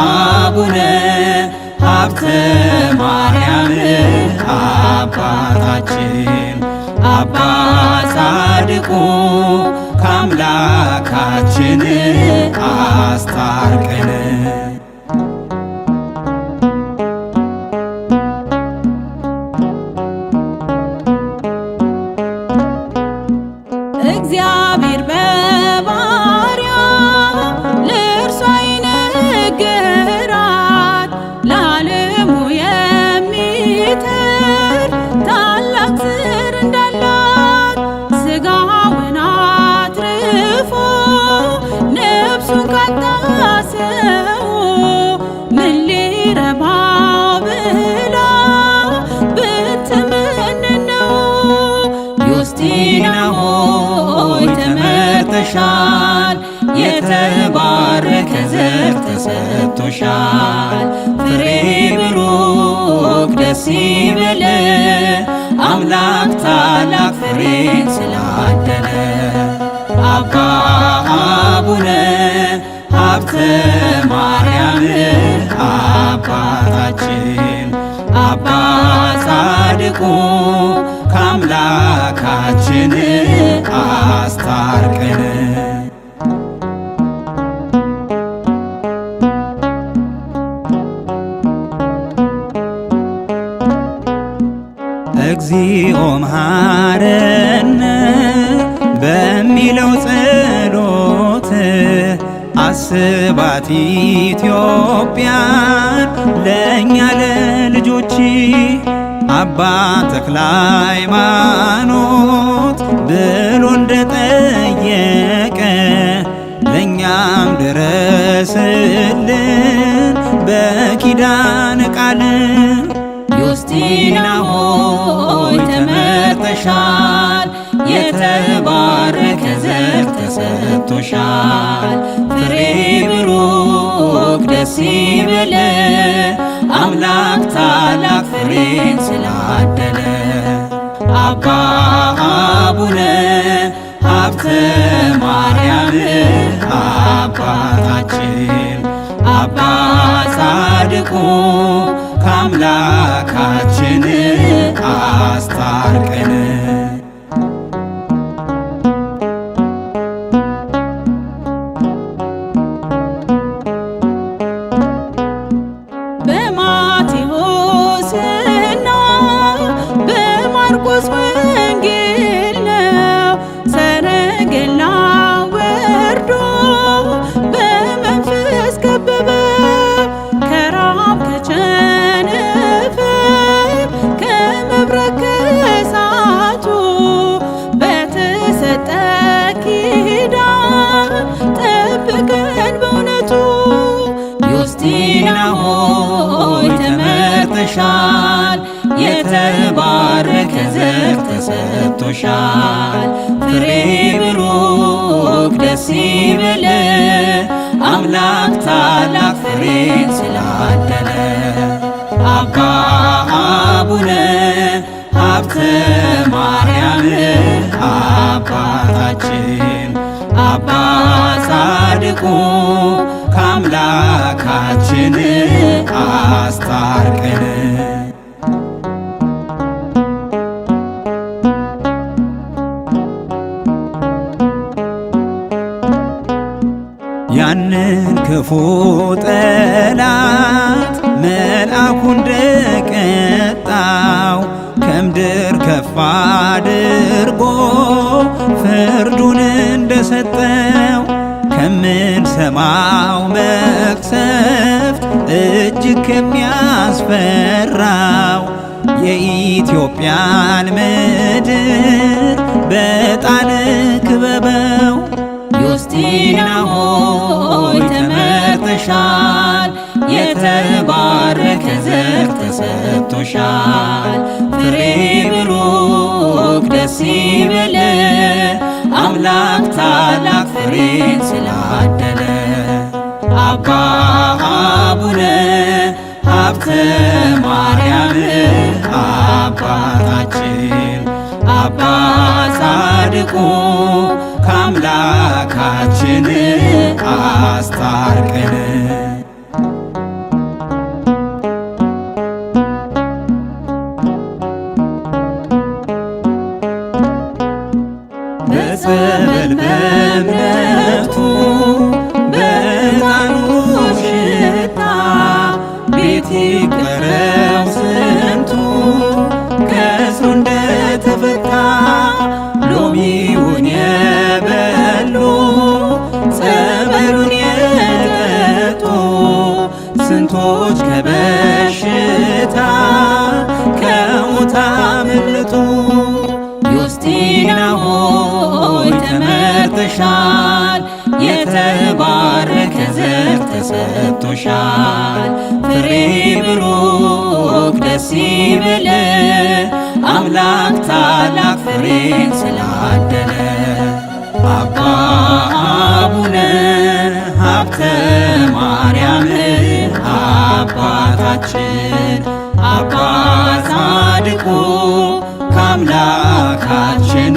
አቡነ ሀብተ ማርያም አባታችን አባ ጻድቁ ከአምላካችን አስታርቀን። እግዚአብሔር በባሪያ ለእርሷ ይነገራል፣ ለዓለሙ የሚተር ታላቅ ዘር እንዳላት ሥጋውን አትርፎ ነፍሱን ካጣ ሰው ምን ሊረባው ብላ ብትመንን ነው። ዮስቲና ሆይ ተመርተሻል፣ የተባረከ ዘር ተሰጥቶሻል። ፍሬ ብሩክ ደስ ይበለ አምላክ ታላቅ ፍሬን ስላደለ። አባ አቡነ ሀብተ ማርያም አባታችን አባ ጻድቁ ከአምላካችን አስታርቀን። እግዚኦ መሐረነ በሚለው ጸሎት አስባት ኢትዮጵያን ለእኛ ለልጆች። አባ ተክለ ሃይማኖት ብሎ እንደጠየቀ ለእኛም ድረስልን በኪዳነ ቃል። ዮስቲና ሆይ ተመርተሻል፣ የተባረከ ዘር ተሰጥቶሻል። ፍሬ ብሩክ ደስ ይበለ አምላክ ታላቅ ፍሬን ስላደለ። አባ አቡነ ሀብተ ማርያም አባታችን አባ ጻድቁ ከአምላካችን አስታርቀን። በማቴዎስና በማርቆስ ወንጌል ነው ሰረገላ ወርዶ በመንፈስ ከበበው። ከራብ ከቸነፈር ከመብረቅ ከእሳቱ በተሰጠ ኪዳን ጠብቀን በእውነቱ። ዮስቲና ሆይ ተመርተሻል፣ የተባረከ ዘር ተሰጥቶሻል። ፍሬ ብሩክ ደስ ይበለ አምላክ ታላቅ ፍሬን ስላደለ። አባ አቡነ ሀብተ ማርያም አባታችን አባ ጻድቁ ከአምላካችን አስታርቀን። ያንን ክፉ ጠላት መልአኩ እንደቀጣው ከምድር ከፍ አድርጎ ፍርዱን እንደሰጠው ከምንሰማው መቅሰፍት እጅግ ከሚያስፈራው የኢትዮጵያን ምድር በጣን ክበበው። ዮስቲና ሆይ ተመርተሻል፣ የተባረከ ዘር ተሰጥቶሻል። ፍሬ ብሩክ ደስ ይበለ አምላክ ታላቅ ፍሬን ስላደለ። አባ አቡነ ሀብተ ማርያም አባታችን አባ ጻድቁ ከአምላካችን አስታርቀን። ስንቶች ከበሽታ ከሞት አመለጡ። ዮስቲና ሆይ ተመርተሻል፣ የተባረከ ዘር ተሰጥቶሻል። ፍሬ ብሩክ ደስ ይበለ አምላክ ታላቅ ፍሬን ስላደለ። አባ አቡነ ሀብተ ማርያም አባታችን አባ ጻድቁ ከአምላካችን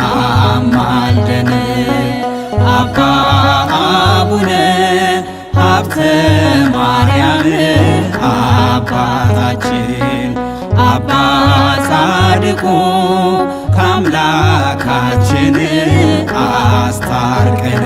አማልደን። አባ አቡነ ሀብተ ማርያም አባታችን አባ ጻድቁ ከአምላካችን አስታርቀን።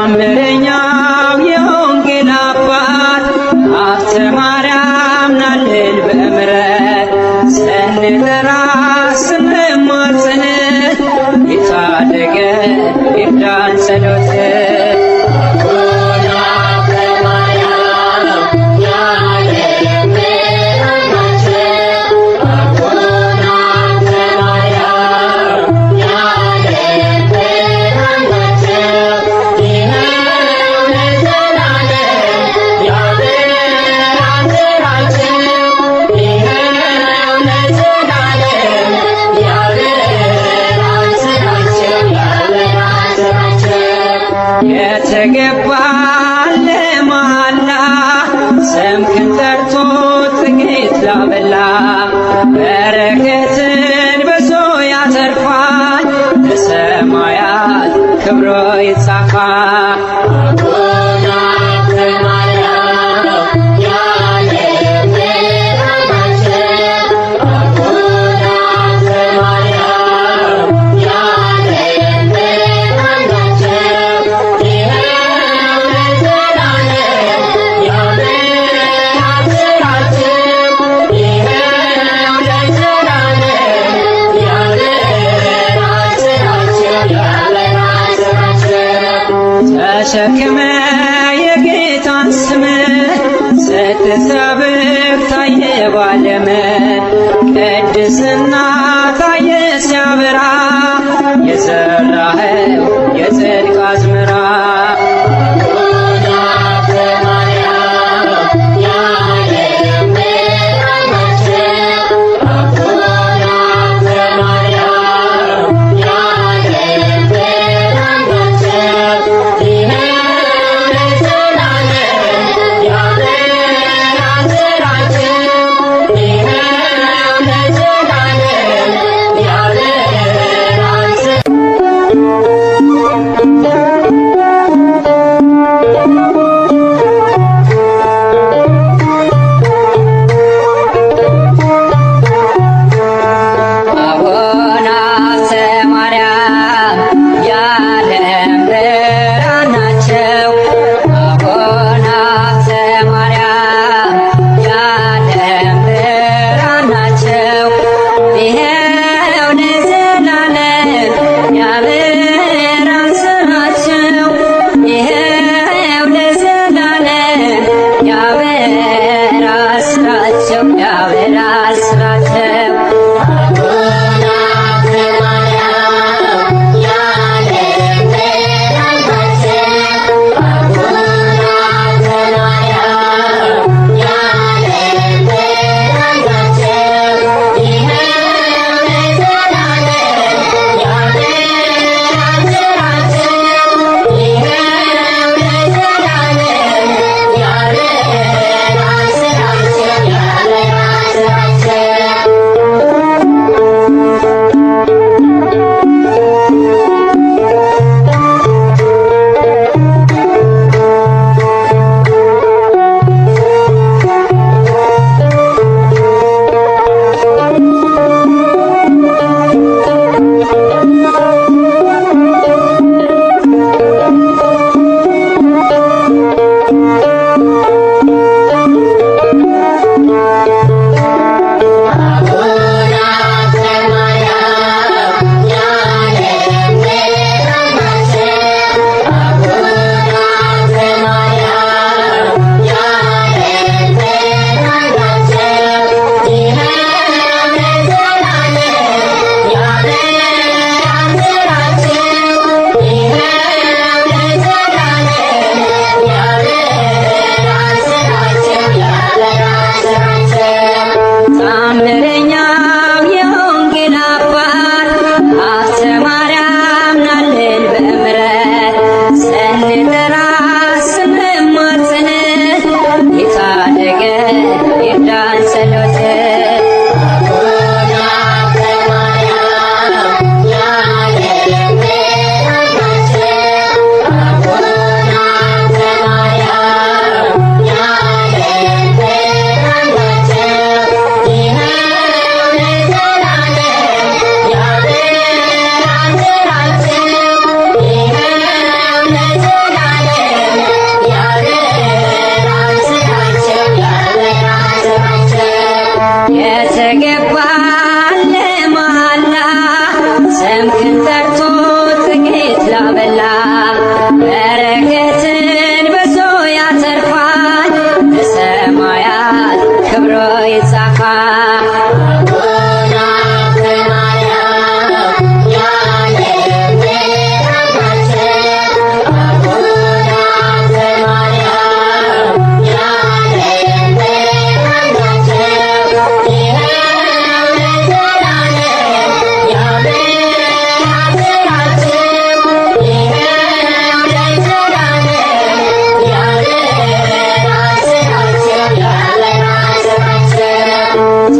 ታምረኛው የወንጌል አባት ሀብተ ማርያም ናልን በምሕረት ስንጠራ ስንማጸን የታደገ ይርዳን ጸሎት። የተገባለ መሃላ ስምህን ጠርቶ ጥቂት ላበላ በረከትን በዞ ያተርፋል ለሰማያት ክብሮ ይጻፋል። ተሸክመ የጌታን ስም ስትሰብክ ታየ ባለም ቅድስና ታየ ሲያበራ የዘራኸው የጽድቅ አዝመራ።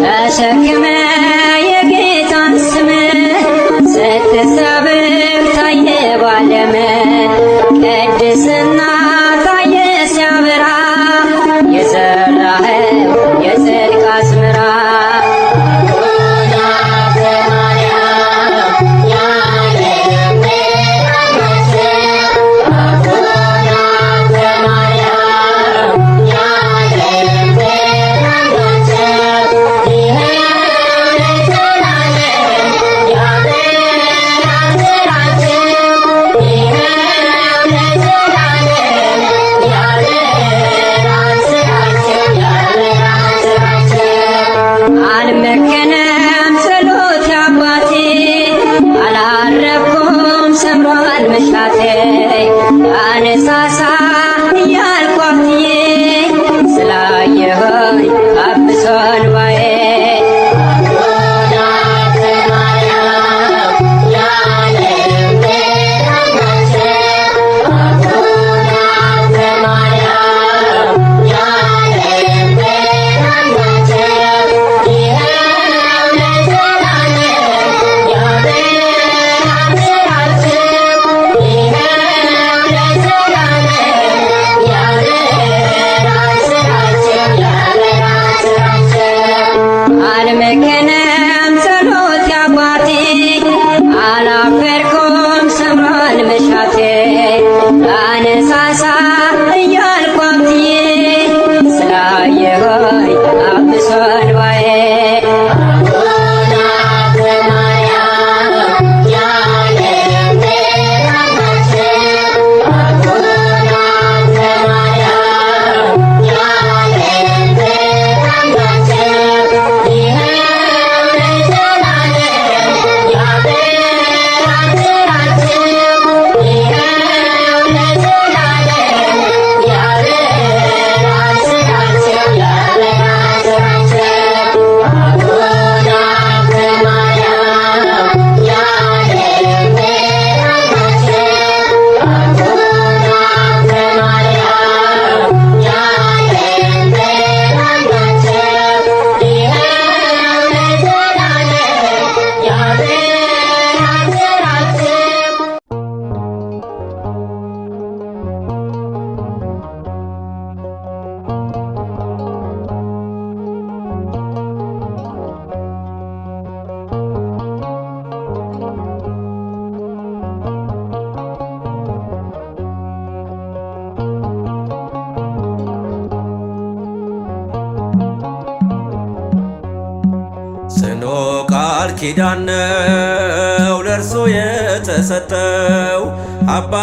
ተሸክመ የጌታን ስም ስትሰብክ ታየ ባለም ቅድስና ታየ ሲያበራ የዘራኸው የጽድቅ አዝመራ አልመከነም ጸሎት አባቴ አላረኩም ሰምሯል መሻቴ አነሳሳ እያልኩ አፍትዬ ስላየሆኝ አብሶ እንባዬ አልመከነም ጸሎት አባቴ አላፈርኩም ሰምሯል መሻቴ አነሳሳ እያልኩ አፍትዬ ስላየሆኝ አብሶ እንባዬ ጽኑ ቃል ኪዳን ነው ለእርሱ የተሰጠው አባ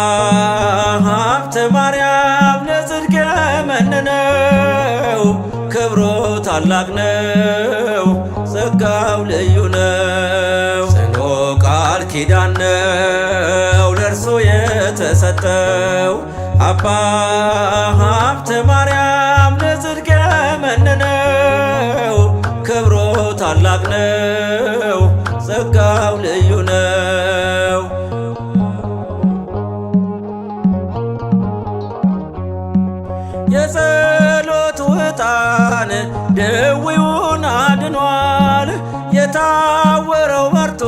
ሀብተ ማርያም ለጽድቅ የመነነው ክብሩ ታላቅ ነው ጸጋው ልዩ ነው። ጽኑ ቃል ኪዳን ነው ለእርሱ የተሰጠው አባ ሀብተ ማርያም ለጽድቅ የመነነው ክብሩ ታላቅ ነው ጸጋው ልዩ ነው። የጸሎቱ ዕጣን ደዌውን አድኗል የታወረው በርቶ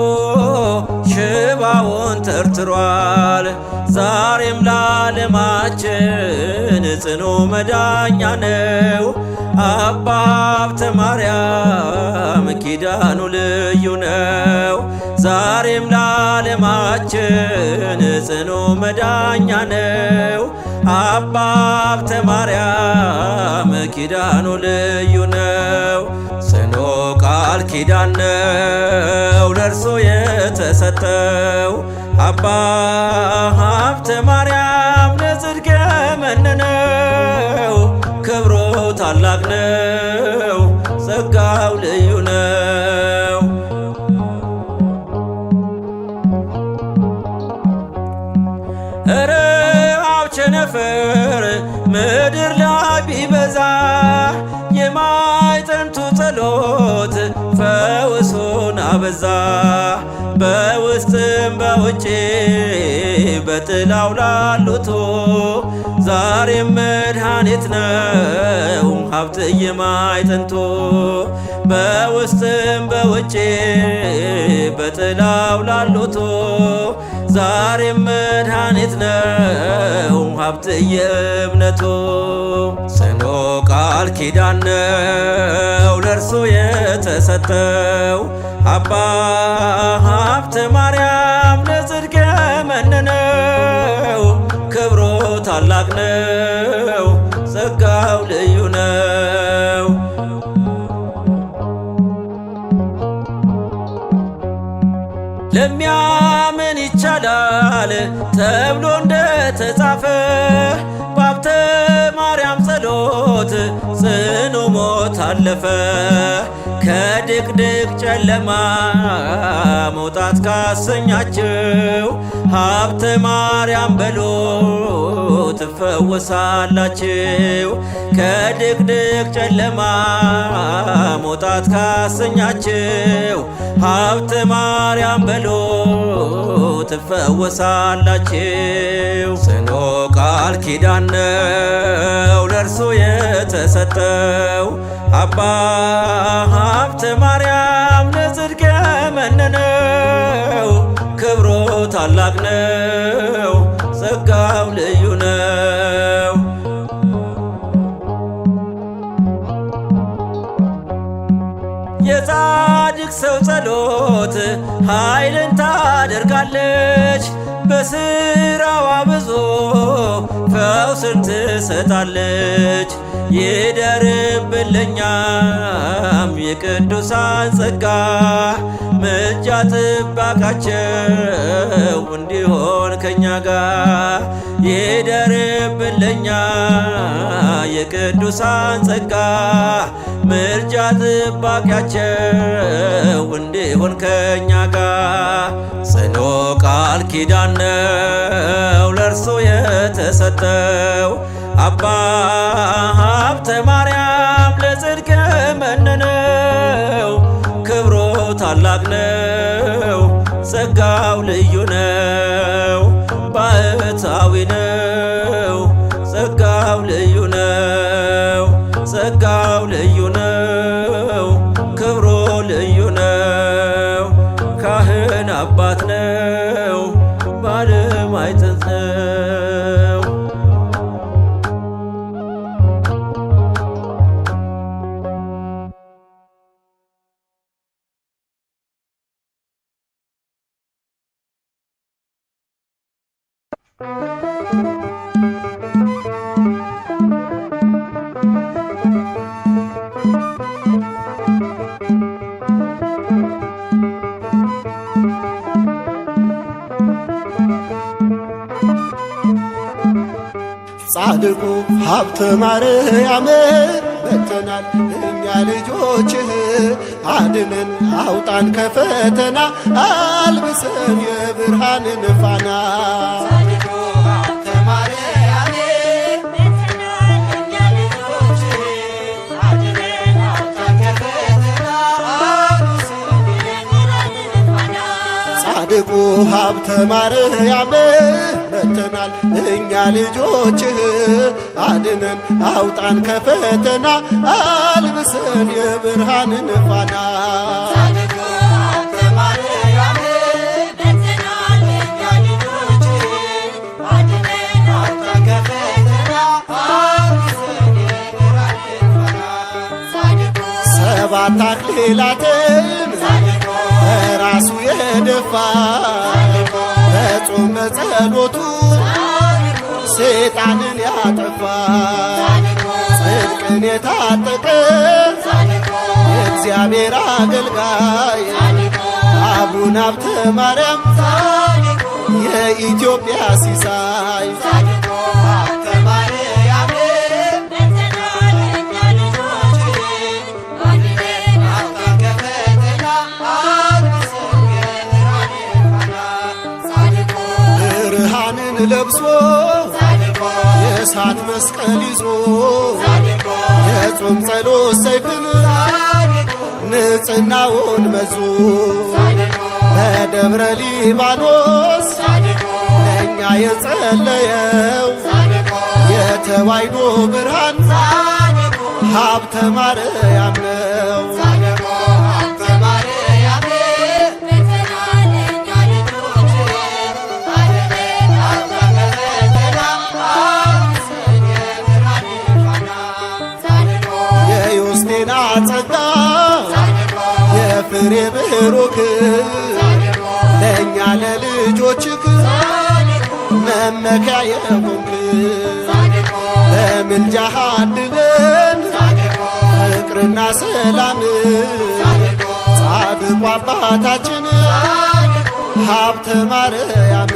ሽባውን ተርትሯል። ዛሬም ለዓለማችን ጽኑ መዳኛ ነው አባ ሀብተ ማርያም ኪዳኑ ልዩ ነው። ዛሬም ለዓለማችን ጽኑ መዳኛ ነው አባ ሀብተ ማርያም ኪዳኑ ልዩ ነው። ጽኑ ቃል ኪዳን ነው ለእርሱ የተሰጠው አባ ሀብተ ማርያም ለጽድቅ የመነነው ክብሩ ታላቅ ነው ጸጋው ልዩ ነው። ረሃብ ቸነፈር ምድር ላይ ቢበዛ የማዕጠንቱ ጸሎት ፈውሱን አበዛ። በውስጥም በውጭ በጥላው ላሉት ዛሬም መድኃኒት ነው ሀብት የማዕጠንቱ። በውስጥም በውጭ በጥላው ላሉት ዛሬም መድኃኒት ነው ሀብትየ እምነቱ። ጽኑ ቃል ኪዳን ነው ለእርሱ የተሰጠው አባ ሀብተ ማርያም ለጽድቅ የመነነው። ክብሩ ታላቅ ነው ጸጋው ልዩ ነው። ለሚያምን ይቻላል ተብሎ እንደተጻፈ በሀብተ ማርያም ጸሎት ጽኑ ሞት አለፈ። ከድቅድቅ ጨለማ መውጣት ካሰኛችሁ ሀብተ ማርያም በሉ ትፈወሳላችሁ። ከድቅድቅ ጨለማ መውጣት ካሰኛችሁ ሀብተ ማርያም በሉ ትፈወሳላችሁ። ጽኑ ቃል ኪዳን ነው ለእርሱ የተሰጠው አባ ሀብተ ማርያም ለጽድቅ የመነነው። ክብሩ ታላቅ ነው ጸጋው ልዩ ነው። የጻድቅ ሰው ጸሎት ኃይልን ታደርጋለች። በስራዋ ብዙ ፈውስን ትሰጣለች። ይደርብልኛም የቅዱሳን ጸጋ ምልጃ ጥበቃቸው እንዲሆን ከኛ ጋር። ይደርብልኛ የቅዱሳን ጸጋ ምልጃ ጥበቃቸው እንዲሆን ከኛ ጋር። ጽኑ ቃል ኪዳን ነው ለእርሱ የተሰጠው አባ ሀብተ ማርያም ለጽድቅ የመነነው። ክብሩ ታላቅ ነው ጸጋው ልዩ ነው። ባህታዊ ነው ጸጋው ልዩ ነው። ጸጋው ልዩ ነው ክብሩ ልዩ ነው። ካህን አባት ነው ባለም አይጥንት ነው። ጻድቁ ሀብተ ማርያም በተናል እኛ ልጆችህ አድነን አውጣን ከፈተና አልብሰን የብርሃንን ፋና። ጻድቁ ሀብተ ማርያም በተናል እኛ ልጆችህ አድነን አውጣን ከፈተና አልብሰን የብርሃንን ፋና። ጻድቁ ሀብተ ማርያም በተናል እኛ ልጆችህ አድነን አውጣን ከፈተና አልብሰን የብርሃንን ፋና። ጻድቁ ሀብተ ማርያም በተናል እኛ ልጆችህ አድነን አውጣን ከፈተና አልብሰን የብርሃንን ፋና። ሰባት አክሊላትን ራሱ የደፋ በጾም በጸሎቱ ሰይጣንን ያጠፋ ጽድቅን የታጠቀ የእግዚአብሔር አገልጋይ አቡነ ሀብተ ማርያም የኢትዮጵያ ሲሳይ። ብርሃንን ለብሶ የእሳት መስቀል ይዞ የጾም ጸሎት ሰይፍን ንጽሕናውን መዞ በደብረ ሊባኖስ ለእኛ የጸለየው የተዋሕዶ ብርሃን ሀብተ ማርያም ነው። ፍሬ ብሩክ ለእኛ ለልጆችክ መመኪያ የሆንክ በምልጃህ አድነን ፍቅርና ሰላም ጻድቁ አባታችን ሀብተ ማርያም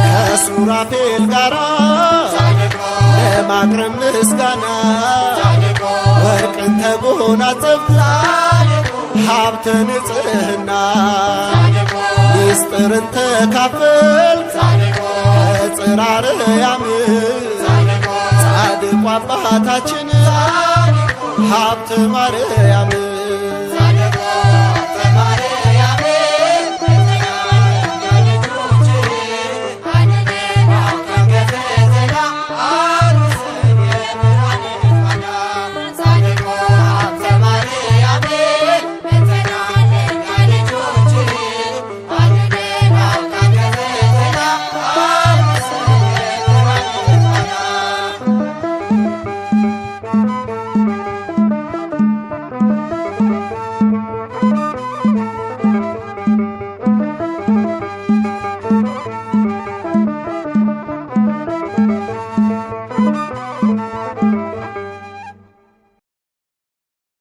ከሱራፌል ጋራ ለማቅረብ ምስጋና ወርቅን ተጎናጸፍክ ሀብተ ንጽሕና ምስጢርን ተካፈልክ ከጽርሐ አርያም ጻድቁ አባታችን ሀብተ ማርያም